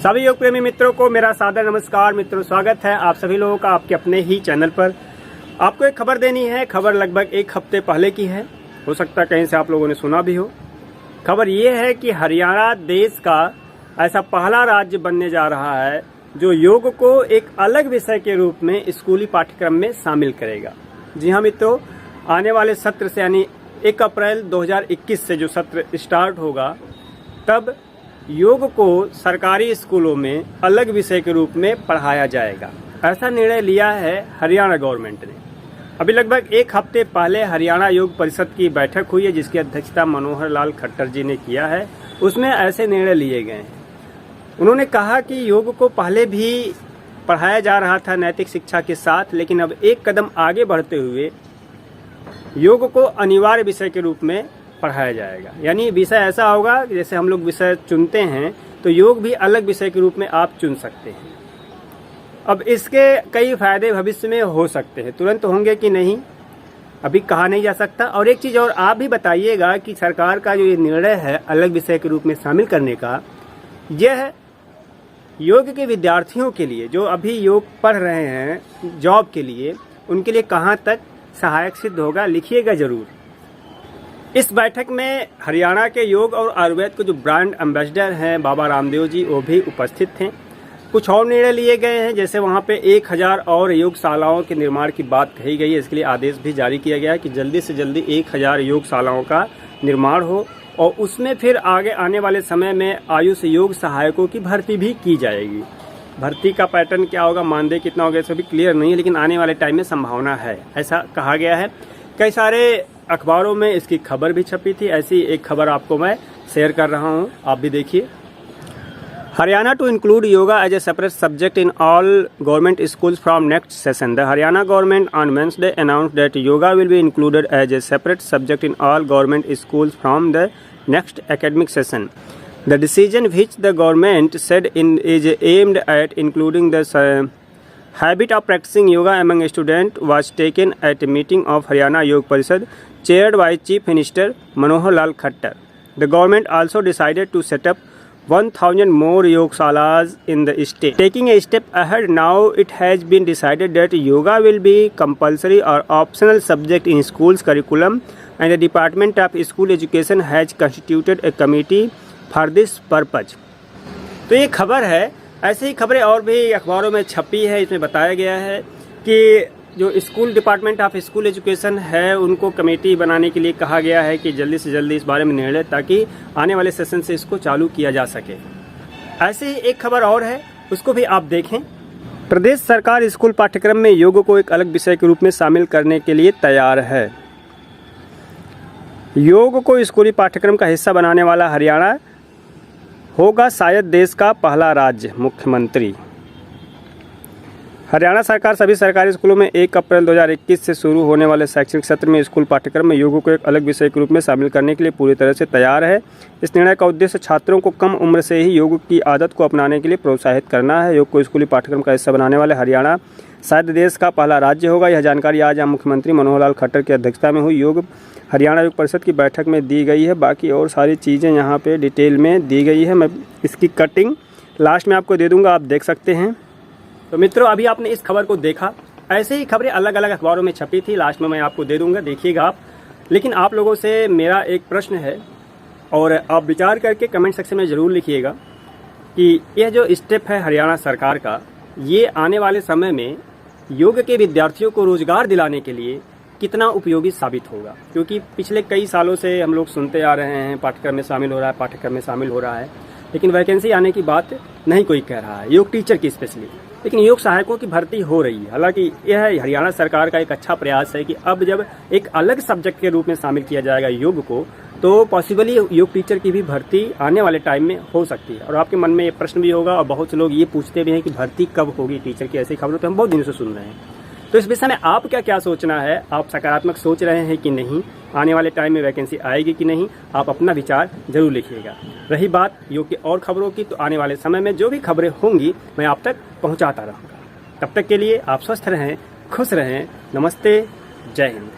सभी योग प्रेमी मित्रों को मेरा सादर नमस्कार। मित्रों, स्वागत है आप सभी लोगों का आपके अपने ही चैनल पर। आपको एक खबर देनी है। खबर लगभग एक हफ्ते पहले की है, हो सकता है कहीं से आप लोगों ने सुना भी हो। खबर ये है कि हरियाणा देश का ऐसा पहला राज्य बनने जा रहा है जो योग को एक अलग विषय के रूप में स्कूली पाठ्यक्रम में शामिल करेगा। जी हाँ मित्रों, आने वाले सत्र से यानी 1 अप्रैल 2021 से जो सत्र स्टार्ट होगा, तब योग को सरकारी स्कूलों में अलग विषय के रूप में पढ़ाया जाएगा। ऐसा निर्णय लिया है हरियाणा गवर्नमेंट ने। अभी लगभग एक हफ्ते पहले हरियाणा योग परिषद की बैठक हुई है, जिसकी अध्यक्षता मनोहर लाल खट्टर जी ने किया है। उसमें ऐसे निर्णय लिए गए हैं। उन्होंने कहा कि योग को पहले भी पढ़ाया जा रहा था नैतिक शिक्षा के साथ, लेकिन अब एक कदम आगे बढ़ते हुए योग को अनिवार्य विषय के रूप में पढ़ाया जाएगा। यानी विषय ऐसा होगा जैसे हम लोग विषय चुनते हैं तो योग भी अलग विषय के रूप में आप चुन सकते हैं। अब इसके कई फायदे भविष्य में हो सकते हैं, तुरंत होंगे कि नहीं अभी कहा नहीं जा सकता। और एक चीज़ और आप भी बताइएगा कि सरकार का जो ये निर्णय है अलग विषय के रूप में शामिल करने का, यह योग के विद्यार्थियों के लिए जो अभी योग पढ़ रहे हैं जॉब के लिए, उनके लिए कहाँ तक सहायक सिद्ध होगा, लिखिएगा जरूर। इस बैठक में हरियाणा के योग और आयुर्वेद के जो ब्रांड एम्बेसडर हैं बाबा रामदेव जी, वो भी उपस्थित थे। कुछ और निर्णय लिए गए हैं, जैसे वहाँ पे 1000 और योगशालाओं के निर्माण की बात कही गई है। इसके लिए आदेश भी जारी किया गया है कि जल्दी से जल्दी 1000 योगशालाओं का निर्माण हो और उसमें फिर आगे आने वाले समय में आयुष योग सहायकों की भर्ती भी की जाएगी। भर्ती का पैटर्न क्या होगा, मानदेय कितना होगा, इसमें भी क्लियर नहीं है, लेकिन आने वाले टाइम में संभावना है, ऐसा कहा गया है। कई सारे अखबारों में इसकी खबर भी छपी थी। ऐसी एक खबर आपको मैं शेयर कर रहा हूं, आप भी देखिए। Haryana to include yoga as a separate subject in all government schools from next session. The Haryana government on Wednesday announced that yoga will be included as a separate subject in all government schools from the next academic session. The decision, which the government said is aimed at including the habit of practicing yoga among students, was taken at a meeting of Haryana Yog Parishad chaired by Chief Minister Manohar Lal Khattar. The government also decided to set up 1000 more yogshalas in the state. Taking a step ahead, now it has been decided that yoga will be compulsory or optional subject in schools curriculum, and the Department of School Education has constituted a committee for this purpose. तो ये खबर है। ऐसे ही खबरें और भी अखबारों में छपी है। इसमें बताया गया है कि जो school department of school education है, उनको कमेटी बनाने के लिए कहा गया है कि जल्दी से जल्दी इस बारे में निर्णय, ताकि आने वाले सेशन से इसको चालू किया जा सके। ऐसे ही एक खबर और है, उसको भी आप देखें। प्रदेश सरकार स्कूल पाठ्यक्रम में योग को एक अलग विषय के रूप में शामिल करने के लिए तैयार है। योग को स्कूली पाठ्यक्रम का हिस्सा बनाने वाला हरियाणा होगा शायद देश का पहला राज्य। मुख्यमंत्री। हरियाणा सरकार सभी सरकारी स्कूलों में 1 अप्रैल 2021 से शुरू होने वाले शैक्षणिक सत्र में स्कूल पाठ्यक्रम में योग को एक अलग विषय के रूप में शामिल करने के लिए पूरी तरह से तैयार है। इस निर्णय का उद्देश्य छात्रों को कम उम्र से ही योग की आदत को अपनाने के लिए प्रोत्साहित करना है। योग को स्कूली पाठ्यक्रम का हिस्सा बनाने वाले हरियाणा शायद देश का पहला राज्य होगा। यह जानकारी आज मुख्यमंत्री मनोहर लाल खट्टर की अध्यक्षता में हुई योग हरियाणा योग परिषद की बैठक में दी गई है। बाकी और सारी चीज़ें यहाँ पे डिटेल में दी गई है। मैं इसकी कटिंग लास्ट में आपको दे दूँगा, आप देख सकते हैं। तो मित्रों, अभी आपने इस खबर को देखा। ऐसे ही खबरें अलग अलग अखबारों में छपी थी, लास्ट में मैं आपको दे दूंगा, देखिएगा आप। लेकिन आप लोगों से मेरा एक प्रश्न है और आप विचार करके कमेंट सेक्शन में ज़रूर लिखिएगा कि यह जो स्टेप है हरियाणा सरकार का, ये आने वाले समय में योग के विद्यार्थियों को रोजगार दिलाने के लिए कितना उपयोगी साबित होगा। क्योंकि पिछले कई सालों से हम लोग सुनते आ रहे हैं पाठ्यक्रम में शामिल हो रहा है, पाठ्यक्रम में शामिल हो रहा है, लेकिन वैकेंसी आने की बात नहीं कोई कह रहा है, योग टीचर की स्पेशली। लेकिन योग सहायकों की भर्ती हो रही है। हालांकि यह हरियाणा सरकार का एक अच्छा प्रयास है कि अब जब एक अलग सब्जेक्ट के रूप में शामिल किया जाएगा योग को, तो पॉसिबली योग टीचर की भी भर्ती आने वाले टाइम में हो सकती है। और आपके मन में ये प्रश्न भी होगा और बहुत से लोग ये पूछते भी हैं कि भर्ती कब होगी टीचर की। ऐसी खबरों तो हम बहुत दिनों से सुन रहे हैं। तो इस विषय में आप क्या सोचना है, आप सकारात्मक सोच रहे हैं कि नहीं, आने वाले टाइम में वैकेंसी आएगी कि नहीं, आप अपना विचार जरूर लिखिएगा। रही बात योग की और खबरों की, तो आने वाले समय में जो भी खबरें होंगी मैं आप तक पहुंचाता रहूंगा। तब तक के लिए आप स्वस्थ रहें, खुश रहें। नमस्ते, जय हिंद।